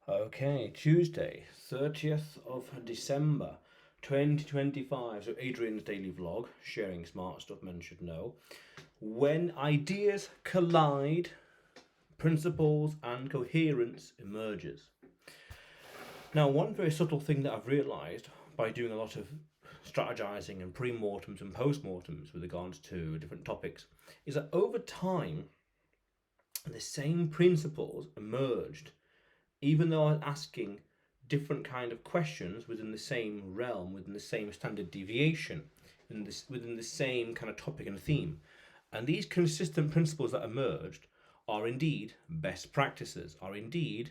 Okay, Tuesday, 30th of December 2025. So, Adrian's daily vlog, sharing smart stuff men should know. When ideas collide, principles and coherence emerges. Now, one very subtle thing that I've realised by doing a lot of strategizing and pre-mortems and post-mortems with regards to different topics is that over time, the same principles emerged even though I was asking different kind of questions within the same realm, within the same standard deviation, within the same kind of topic and theme. And these consistent principles that emerged are indeed best practices, are indeed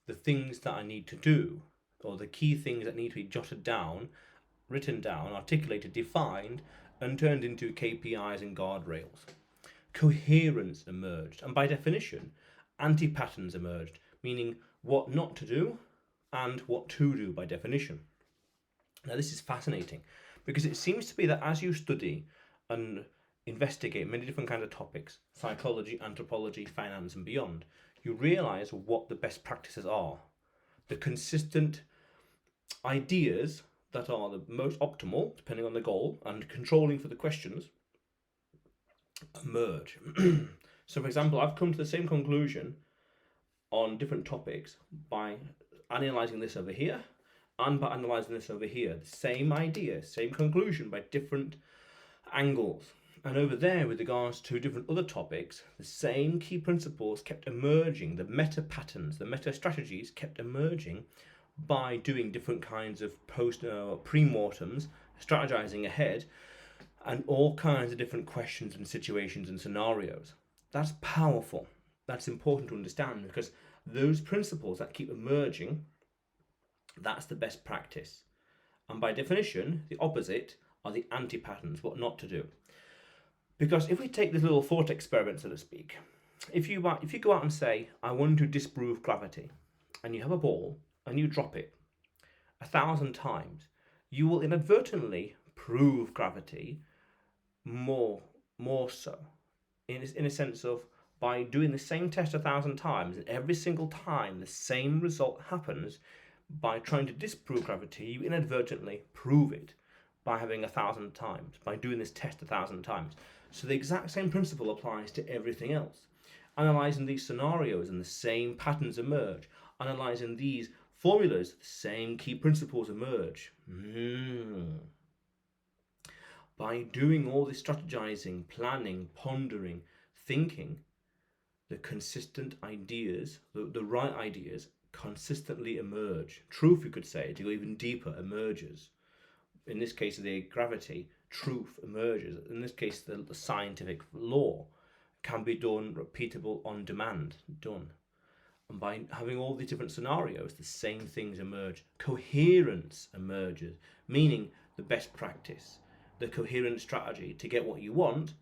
the things that I need to do, or the key things that need to be jotted down, written down, articulated, defined, and turned into KPIs and guardrails. Coherence emerged, and by definition, anti patterns emerged, meaning what not to do and what to do by definition. Now, this is fascinating because it seems to be that as you study and investigate many different kinds of topics, psychology, anthropology, finance, and beyond, you realize what the best practices are, the consistent ideas that are the most optimal, depending on the goal, and controlling for the questions emerge. So, for example, I've come to the same conclusion on different topics by analysing this over here and by analysing this over here. The same idea, same conclusion by different angles. And over there, with regards to different other topics, the same key principles kept emerging, the meta patterns, the meta strategies kept emerging by doing different kinds of pre-mortems, strategizing ahead, and all kinds of different questions and situations and scenarios. That's powerful. That's important to understand because those principles that keep emerging, that's the best practice. And by definition, the opposite are the anti-patterns, what not to do. Because if we take this little thought experiment, so to speak, if you go out and say, I want to disprove gravity, and you have a ball and you drop it 1,000 times, you will inadvertently prove gravity more so, in a sense of by doing the same test 1,000 times, and every single time the same result happens, by trying to disprove gravity, you inadvertently prove it by having 1,000 times, by doing this test 1,000 times. So the exact same principle applies to everything else. Analysing these scenarios and the same patterns emerge. Analysing these formulas, the same key principles emerge. By doing all this strategizing, planning, pondering, thinking, the consistent ideas, the right ideas, consistently emerge. Truth, you could say, to go even deeper, emerges. In this case, the gravity, truth emerges. In this case, the scientific law can be done, repeatable, on demand, done. And by having all these different scenarios, the same things emerge. Coherence emerges, meaning the best practice, the coherent strategy to get what you want.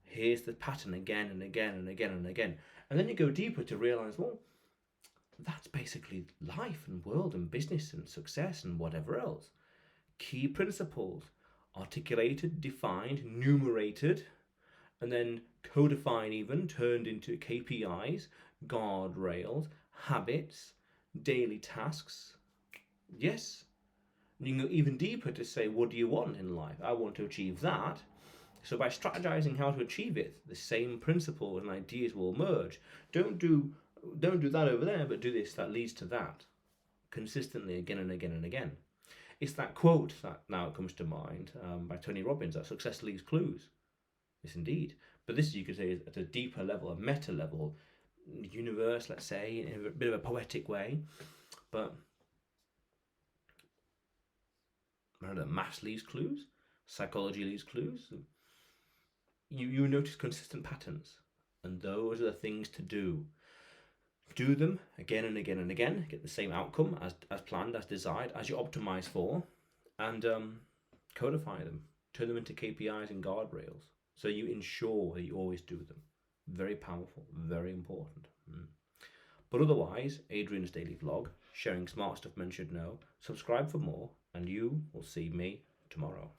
Here's the pattern again and again and again and again. And then you go deeper to realize, well, that's basically life and world and business and success and whatever else. Key principles, articulated, defined, numerated, and then codified, even turned into KPIs, guardrails, habits, daily tasks. Yes. And you can go even deeper to say, what do you want in life? I want to achieve that. So by strategizing how to achieve it, the same principles and ideas will emerge. Don't do that over there, but do this that leads to that, consistently again and again and again. It's that quote that now comes to mind by Tony Robbins, that success leaves clues. Yes, indeed. But this, you could say, is at a deeper level, a meta level, universe, let's say, in a bit of a poetic way. But I don't know, maths leaves clues, psychology leaves clues. You notice consistent patterns, and those are the things to do. Do them again and again and again, get the same outcome as planned, as desired, as you optimize for, and codify them, turn them into KPIs and guardrails, so you ensure that you always do them. Very powerful, very important. But otherwise, Adrian's daily vlog, sharing smart stuff men should know. Subscribe for more, and you will see me tomorrow.